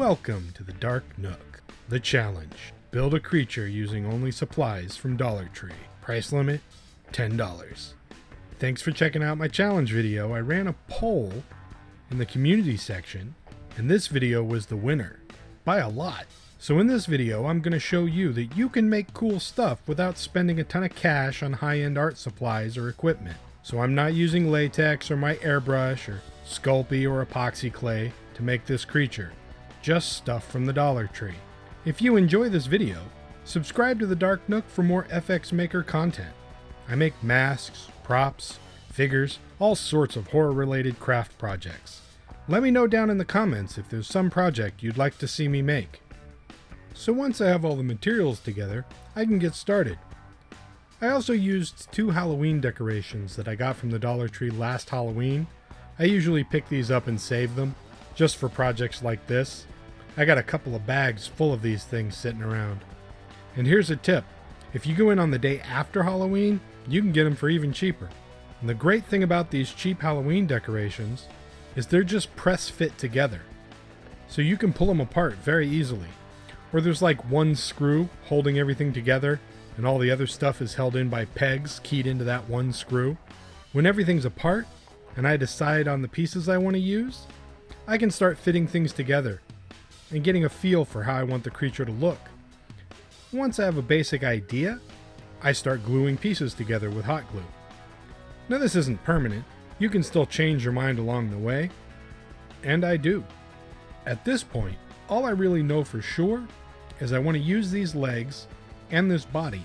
Welcome to the Dark Nook. The challenge: build a creature using only supplies from Dollar Tree. Price limit, $10. Thanks for checking out my challenge video. I ran a poll in the community section, and this video was the winner, by a lot. So in this video, I'm going to show you that you can make cool stuff without spending a ton of cash on high-end art supplies or equipment. So I'm not using latex or my airbrush or Sculpey or epoxy clay to make this creature. Just stuff from the Dollar Tree. If you enjoy this video, subscribe to the Dark Nook for more FX Maker content. I make masks, props, figures, all sorts of horror-related craft projects. Let me know down in the comments if there's some project you'd like to see me make. So once I have all the materials together, I can get started. I also used 2 Halloween decorations that I got from the Dollar Tree last Halloween. I usually pick these up and save them, just for projects like this. I got a couple of bags full of these things sitting around. And here's a tip: if you go in on the day after Halloween, you can get them for even cheaper. And the great thing about these cheap Halloween decorations is they're just press fit together. So you can pull them apart very easily. Or there's like one screw holding everything together, and all the other stuff is held in by pegs keyed into that one screw. When everything's apart, and I decide on the pieces I want to use, I can start fitting things together and getting a feel for how I want the creature to look. Once I have a basic idea, I start gluing pieces together with hot glue. Now this isn't permanent. You can still change your mind along the way, and I do. At this point, all I really know for sure is I want to use these legs and this body,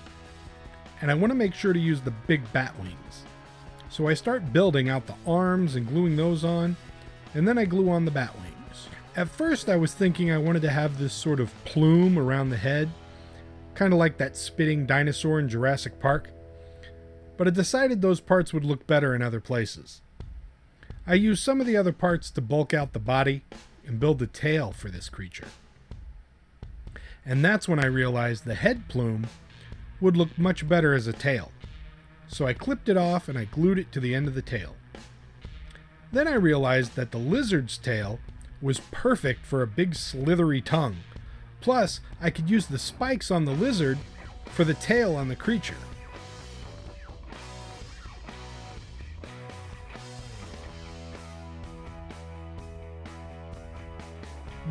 and I want to make sure to use the big bat wings. So I start building out the arms and gluing those on, and then I glue on the bat wings. At first I was thinking I wanted to have this sort of plume around the head, kind of like that spitting dinosaur in Jurassic Park, but I decided those parts would look better in other places. I used some of the other parts to bulk out the body and build the tail for this creature. And that's when I realized the head plume would look much better as a tail. So I clipped it off and I glued it to the end of the tail. Then I realized that the lizard's tail was perfect for a big slithery tongue. Plus, I could use the spikes on the lizard for the tail on the creature.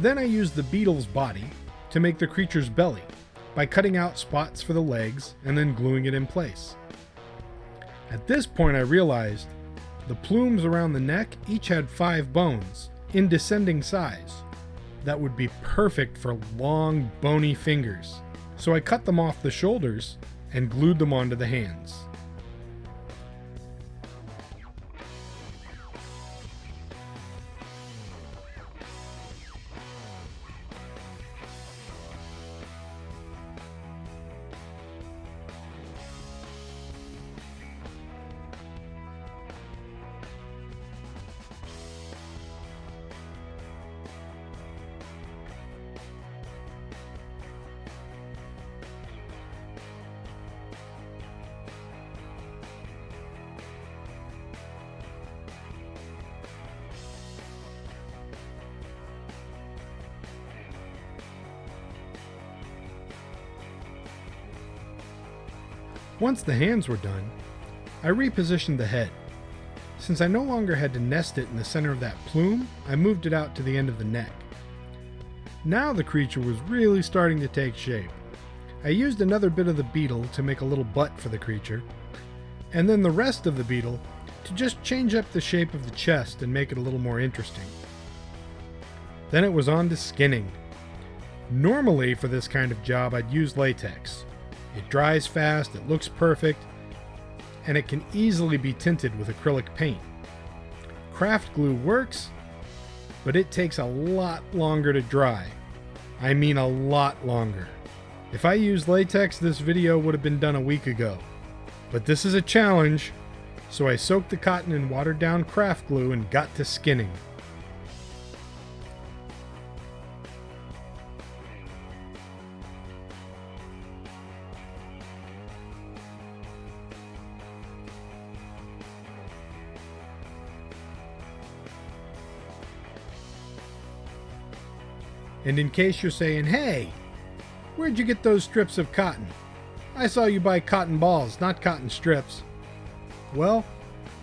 Then I used the beetle's body to make the creature's belly by cutting out spots for the legs and then gluing it in place. At this point I realized the plumes around the neck each had 5 bones in descending size that would be perfect for long, bony fingers. So I cut them off the shoulders and glued them onto the hands. Once the hands were done, I repositioned the head. Since I no longer had to nest it in the center of that plume, I moved it out to the end of the neck. Now the creature was really starting to take shape. I used another bit of the beetle to make a little butt for the creature, and then the rest of the beetle to just change up the shape of the chest and make it a little more interesting. Then it was on to skinning. Normally for this kind of job I'd use latex. It dries fast, it looks perfect, and it can easily be tinted with acrylic paint. Craft glue works, but it takes a lot longer to dry. I mean a lot longer. If I used latex, this video would have been done a week ago. But this is a challenge, so I soaked the cotton in watered down craft glue and got to skinning. And in case you're saying, hey, where'd you get those strips of cotton? I saw you buy cotton balls, not cotton strips. Well,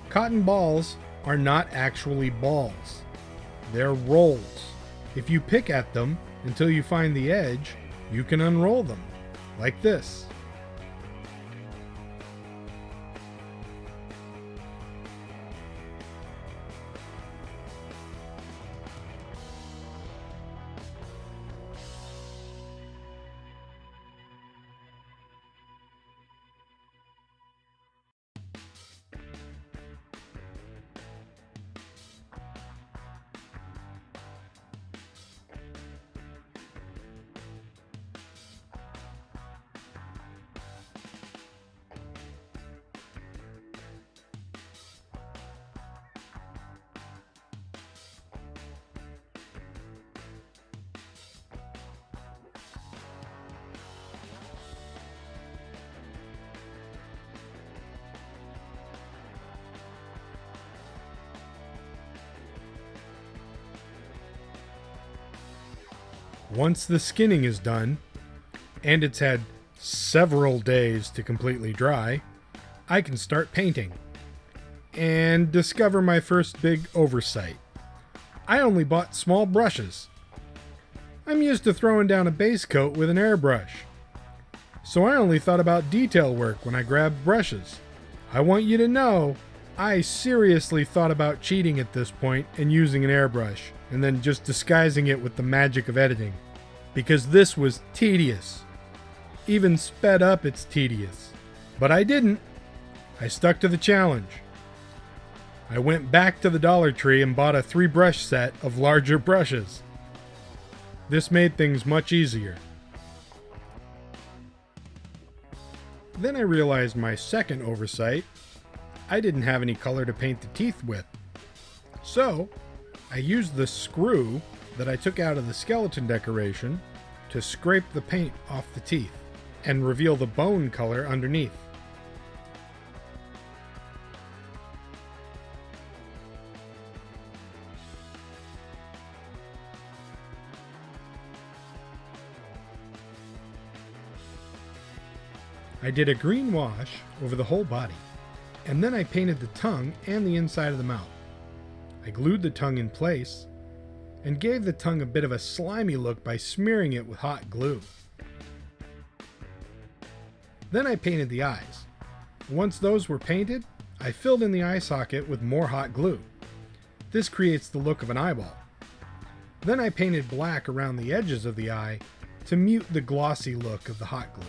cotton balls are not actually balls. They're rolls. If you pick at them until you find the edge, you can unroll them, like this. Once the skinning is done, and it's had several days to completely dry, I can start painting. And discover my first big oversight. I only bought small brushes. I'm used to throwing down a base coat with an airbrush. So I only thought about detail work when I grabbed brushes. I want you to know, I seriously thought about cheating at this point and using an airbrush, and then just disguising it with the magic of editing. Because this was tedious. Even sped up, it's tedious. But I didn't. I stuck to the challenge. I went back to the Dollar Tree and bought a 3-brush set of larger brushes. This made things much easier. Then I realized my second oversight. I didn't have any color to paint the teeth with. So, I used the screw that I took out of the skeleton decoration to scrape the paint off the teeth and reveal the bone color underneath. I did a green wash over the whole body, and then I painted the tongue and the inside of the mouth. I glued the tongue in place and gave the tongue a bit of a slimy look by smearing it with hot glue. Then I painted the eyes. Once those were painted, I filled in the eye socket with more hot glue. This creates the look of an eyeball. Then I painted black around the edges of the eye to mute the glossy look of the hot glue.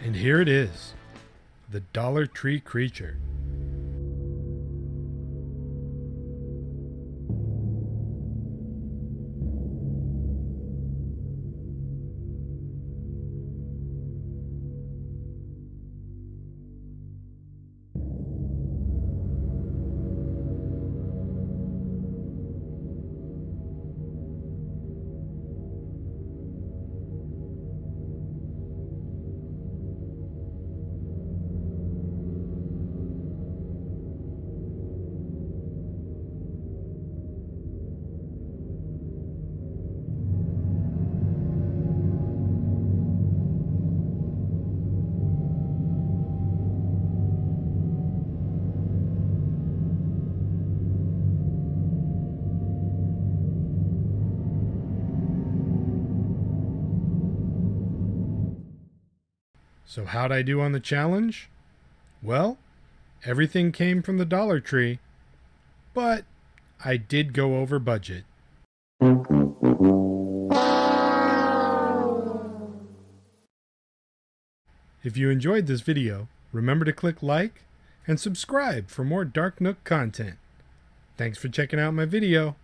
And here it is, the Dollar Tree creature. So how'd I do on the challenge? Well, everything came from the Dollar Tree, but I did go over budget. If you enjoyed this video, remember to click like and subscribe for more Dark Nook content. Thanks for checking out my video.